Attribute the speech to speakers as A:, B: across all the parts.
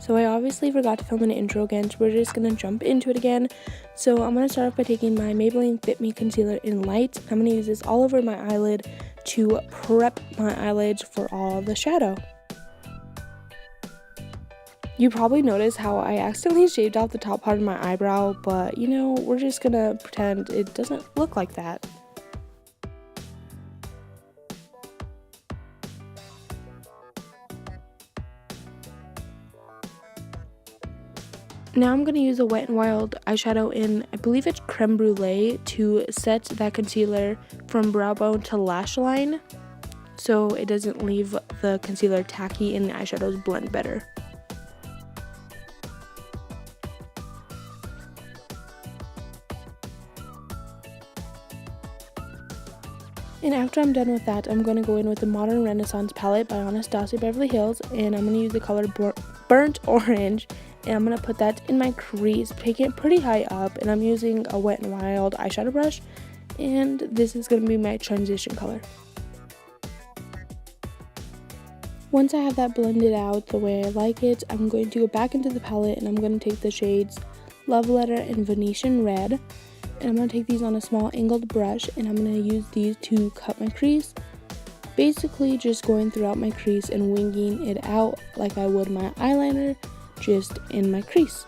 A: So I obviously forgot to film an intro again, so we're just going to jump into it again. So I'm going to start off by taking my Maybelline Fit Me Concealer in Light. I'm going to use this all over my eyelid to prep my eyelids for all the shadow. You probably noticed how I accidentally shaved off the top part of my eyebrow, but you know, we're just going to pretend it doesn't look like that. Now I'm going to use a Wet n Wild eyeshadow in, I believe it's Creme Brulee, to set that concealer from brow bone to lash line, so it doesn't leave the concealer tacky and the eyeshadows blend better. And after I'm done with that, I'm going to go in with the Modern Renaissance palette by Anastasia Beverly Hills, and I'm going to use the color Burnt Orange, and I'm going to put that in my crease, taking it pretty high up, and I'm using a Wet n Wild eyeshadow brush, and this is going to be my transition color. Once I have that blended out the way I like it, I'm going to go back into the palette, and I'm going to take the shades Love Letter and Venetian Red, and I'm going to take these on a small angled brush, and I'm going to use these to cut my crease. Basically just going throughout my crease and winging it out like I would my eyeliner, just in my crease.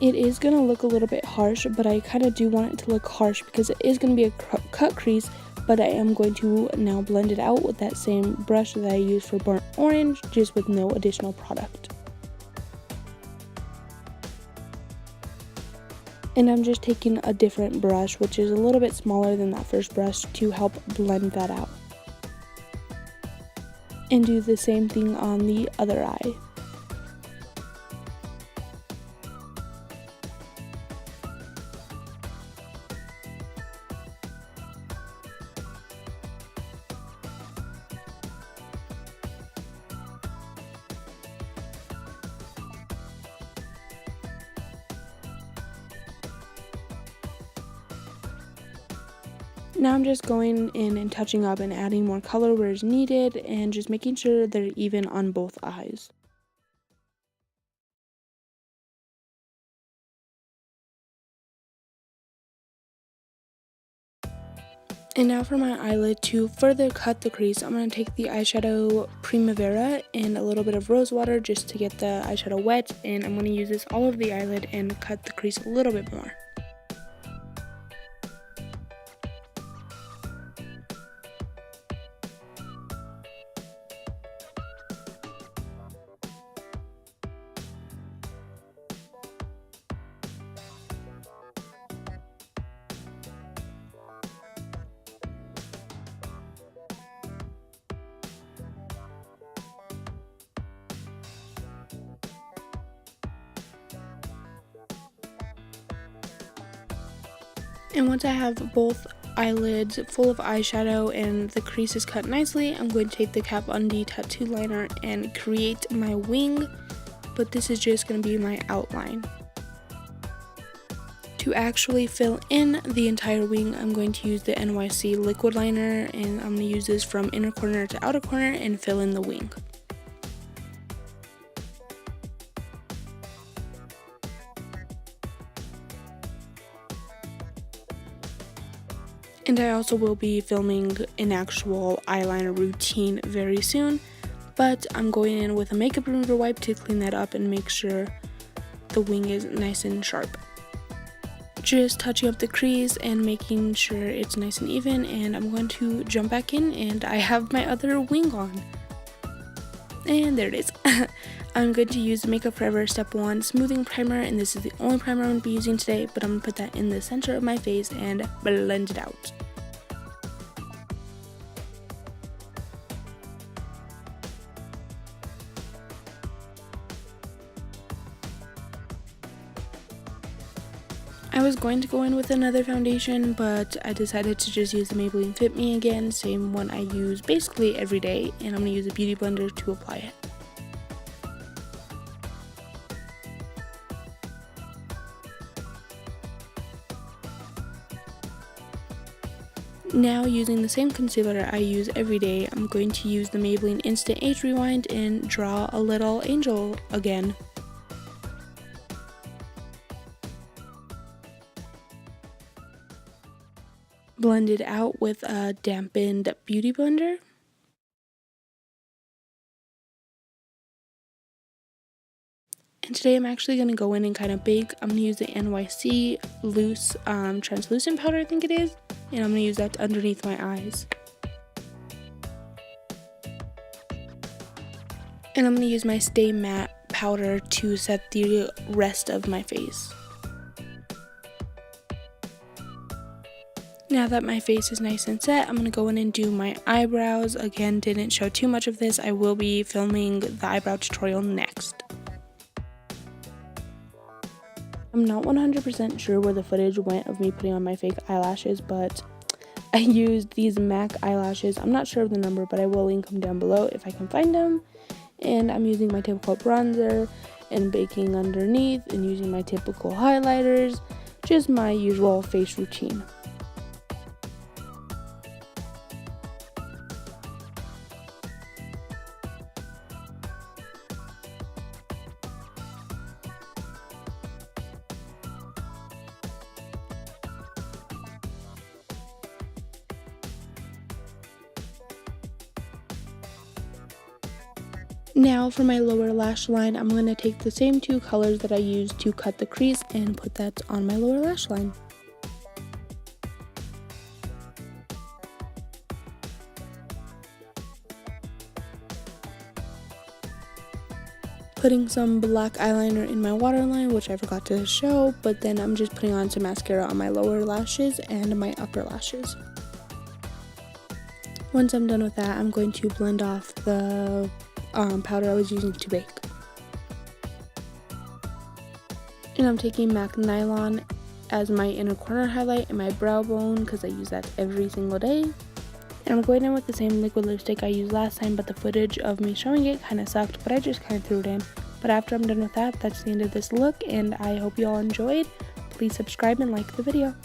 A: It is going to look a little bit harsh, but I kind of do want it to look harsh because it is going to be a cut crease, but I am going to now blend it out with that same brush that I used for Burnt Orange, just with no additional product. And I'm just taking a different brush, which is a little bit smaller than that first brush, to help blend that out. And do the same thing on the other eye. Now I'm just going in and touching up and adding more color where it's needed, and just making sure they're even on both eyes. And now for my eyelid, to further cut the crease, I'm going to take the eyeshadow Primavera and a little bit of rose water just to get the eyeshadow wet, and I'm going to use this all over the eyelid and cut the crease a little bit more. And once I have both eyelids full of eyeshadow and the crease is cut nicely, I'm going to take the Kat Von D tattoo liner and create my wing, but this is just going to be my outline. To actually fill in the entire wing, I'm going to use the NYC liquid liner, and I'm going to use this from inner corner to outer corner and fill in the wing. And I also will be filming an actual eyeliner routine very soon, but I'm going in with a makeup remover wipe to clean that up and make sure the wing is nice and sharp. Just touching up the crease and making sure it's nice and even, and I'm going to jump back in, and I have my other wing on. And there it is. I'm going to use Makeup Forever Step 1 Smoothing Primer, and this is the only primer I'm going to be using today, but I'm going to put that in the center of my face and blend it out. I was going to go in with another foundation, but I decided to just use the Maybelline Fit Me again, same one I use basically every day, and I'm going to use a beauty blender to apply it. Now, using the same concealer I use every day, I'm going to use the Maybelline Instant Age Rewind and draw a little angel again. Blend it out with a dampened beauty blender. And today I'm actually going to go in and kind of bake. I'm going to use the NYC loose translucent powder, I think it is. And I'm going to use that underneath my eyes. And I'm going to use my Stay Matte powder to set the rest of my face. Now that my face is nice and set, I'm going to go in and do my eyebrows. Again, didn't show too much of this. I will be filming the eyebrow tutorial next. I'm not 100% sure where the footage went of me putting on my fake eyelashes, but I used these MAC eyelashes. I'm not sure of the number, but I will link them down below if I can find them. And I'm using my typical bronzer and baking underneath and using my typical highlighters. Just my usual face routine. Now for my lower lash line, I'm going to take the same two colors that I used to cut the crease and put that on my lower lash line. Putting some black eyeliner in my waterline, which I forgot to show, but then I'm just putting on some mascara on my lower lashes and my upper lashes. Once I'm done with that, I'm going to blend off the powder I was using to bake. And I'm taking MAC Nylon as my inner corner highlight and my brow bone because I use that every single day. And I'm going in with the same liquid lipstick I used last time, but the footage of me showing it kind of sucked, but I just kind of threw it in. But after I'm done with that, that's the end of this look, and I hope you all enjoyed. Please subscribe and like the video.